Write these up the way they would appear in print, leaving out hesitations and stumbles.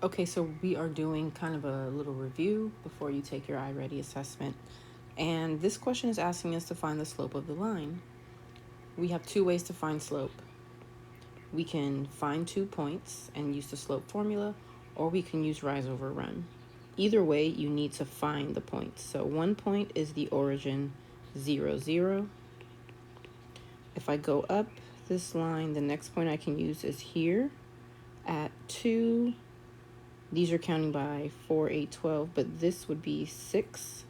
Okay, so we are doing kind of a little review before you take your iReady assessment. And this question is asking us to find the slope of the line. We have two ways to find slope. We can find 2 points and use the slope formula, or we can use rise over run. Either way, you need to find the points. So 1 point is the origin 0, 0. If I go up this line, the next point I can use is here at 2. These are counting by 4, 8, 12, but this would be 6.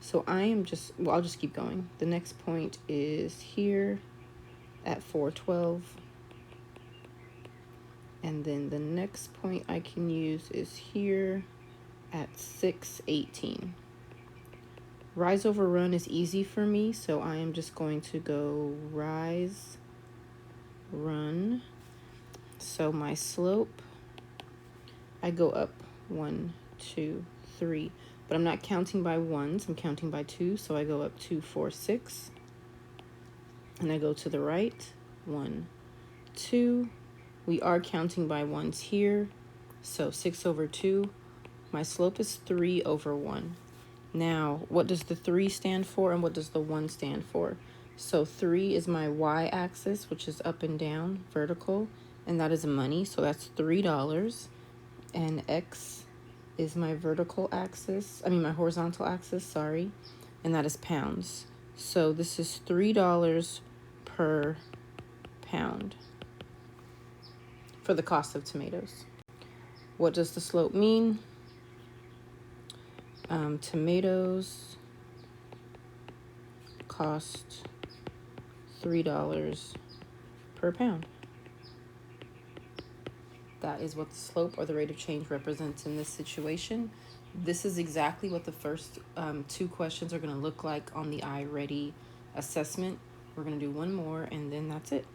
So I'll just keep going. The next point is here at 4, 12. And then the next point I can use is here at 6, 18. Rise over run is easy for me, so I am just going to go rise, run. So my slope, I go up 1, 2, 3, but I'm not counting by ones, I'm counting by 2, so I go up 2, 4, 6, and I go to the right, 1, 2. We are counting by ones here, so 6 over 2. My slope is 3 over 1. Now, what does the 3 stand for and what does the 1 stand for? So 3 is my y-axis, which is up and down, vertical, and that is money, so that's $3. And x is my my horizontal axis, sorry, and that is pounds. So this is $3 per pound for the cost of tomatoes. What does the slope mean? Tomatoes cost $3 per pound. That is what the slope or the rate of change represents in this situation. This is exactly what the first 2 questions are going to look like on the iReady assessment. We're going to do one more and then that's it.